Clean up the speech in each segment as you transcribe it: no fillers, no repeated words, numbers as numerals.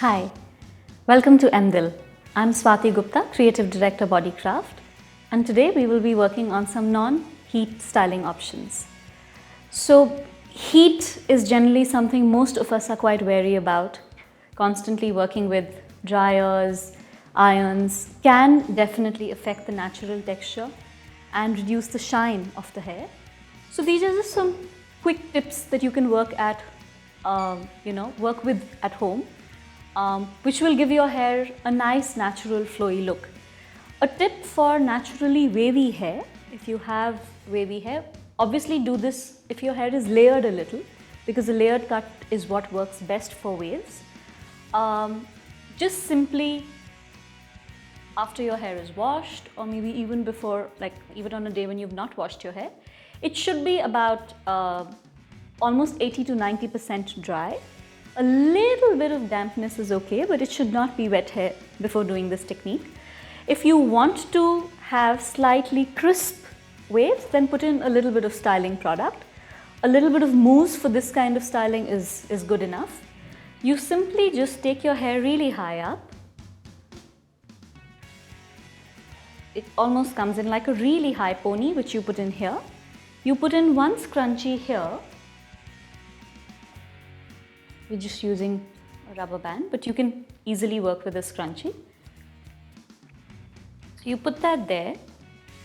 Hi, welcome to MDIL. I'm Swati Gupta, Creative Director Bodycraft, and today we will be working on some non-heat styling options. So, heat is generally something most of us are quite wary about. Constantly working with dryers, irons can definitely affect the natural texture and reduce the shine of the hair. So these are just some quick tips that you can work with at home, which will give your hair a nice natural flowy look. A tip for naturally wavy hair: if you have wavy hair, obviously do this if your hair is layered a little, because a layered cut is what works best for waves. Just simply after your hair is washed, or maybe even before, like even on a day when you've not washed your hair, it should be about almost 80 to 90% dry. A little bit of dampness is okay, but it should not be wet hair before doing this technique. If you want to have slightly crisp waves, then put in a little bit of styling product. A little bit of mousse for this kind of styling is good enough. You simply just take your hair really high up. It almost comes in like a really high pony, which you put in here. You put in one scrunchie here. We're just using a rubber band, but you can easily work with a scrunchie. So you put that there.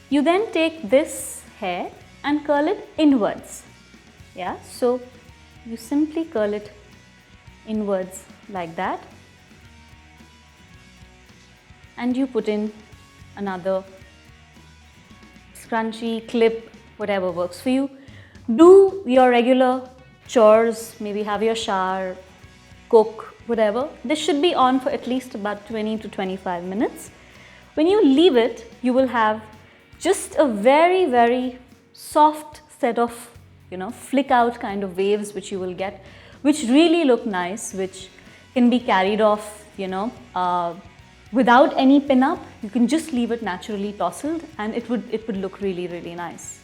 You then take this hair and curl it inwards. Yeah, so you simply curl it inwards like that. And you put in another scrunchie, clip, whatever works for you. Do your regular chores, maybe have your shower, cook, whatever. This should be on for at least about 20 to 25 minutes. When you leave it, you will have just a very, very soft set of, flick out kind of waves which you will get, which really look nice, which can be carried off, without any pin-up. You can just leave it naturally tousled and it would look really, really nice.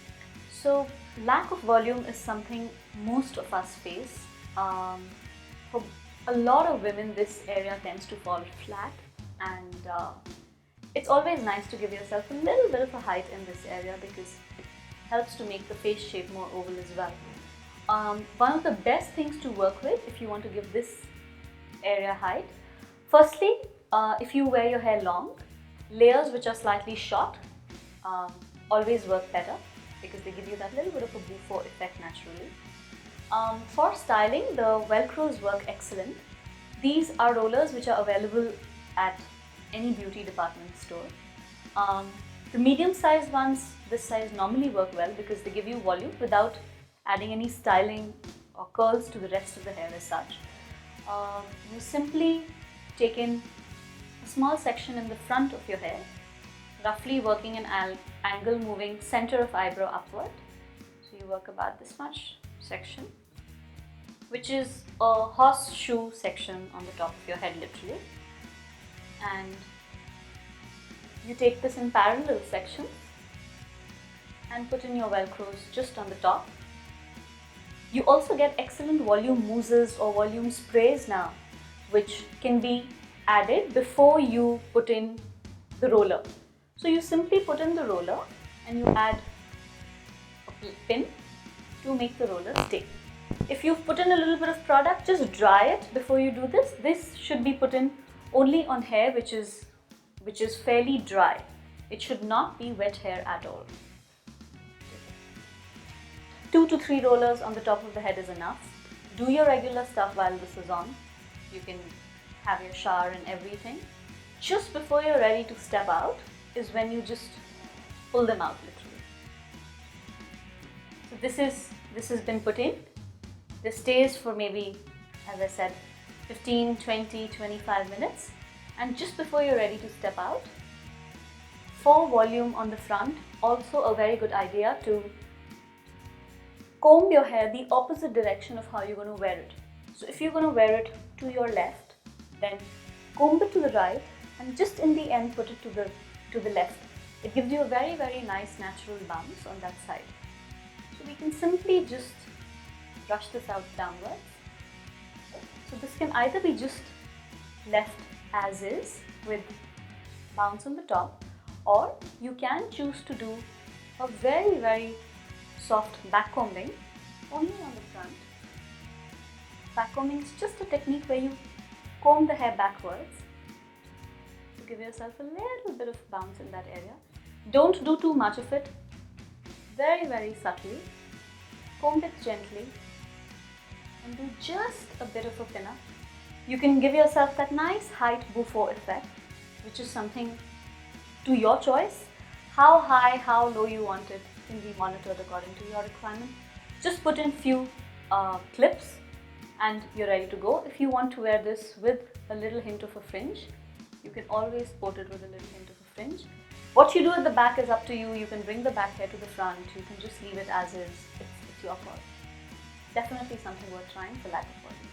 So lack of volume is something most of us face. For a lot of women, this area tends to fall flat, and it's always nice to give yourself a little bit of a height in this area, because it helps to make the face shape more oval as well. One of the best things to work with if you want to give this area height, firstly, if you wear your hair long, layers which are slightly short always work better, because they give you that little bit of a bouffant effect naturally. For styling, the Velcros work excellent. These are rollers which are available at any beauty department store. The medium-sized ones, this size, normally work well because they give you volume without adding any styling or curls to the rest of the hair as such. You simply take in a small section in the front of your hair, roughly working an angle moving center of eyebrow upward. So you work about this much section, which is a horseshoe section on the top of your head literally. And you take this in parallel sections and put in your Velcros just on the top. You also get excellent volume mousses or volume sprays now, which can be added before you put in the roller. So you simply put in the roller and you add a pin to make the roller stick. If you've put in a little bit of product, just dry it before you do this. This should be put in only on hair which is fairly dry. It should not be wet hair at all. 2 to 3 rollers on the top of the head is enough. Do your regular stuff while this is on. You can have your shower and everything. Just before you're ready to step out is when you just pull them out literally. So this has been put in. This stays for maybe, as I said, 15, 20, 25 minutes. And just before you're ready to step out, for volume on the front, also a very good idea to comb your hair the opposite direction of how you're going to wear it. So if you're going to wear it to your left, then comb it to the right, and just in the end put it to the left. It gives you a very, very nice natural bounce on that side. So we can simply just brush this out downwards. So this can either be just left as is with bounce on the top, or you can choose to do a very soft back combing only on the front. Back combing is just a technique where you comb the hair backwards to give yourself a little bit of bounce in that area. Don't do too much of it. Very subtly. Comb it gently and do just a bit of a pin-up. You can give yourself that nice height bouffant effect, which is something to your choice. How high, how low you want it can be monitored according to your requirement. Just put in few clips and you're ready to go. If you want to wear this with a little hint of a fringe, you can always sport it with a little hint of a fringe. What you do at the back is up to you. You can bring the back hair to the front. You can just leave it as is. It's your call. Definitely something worth trying for lack of volume.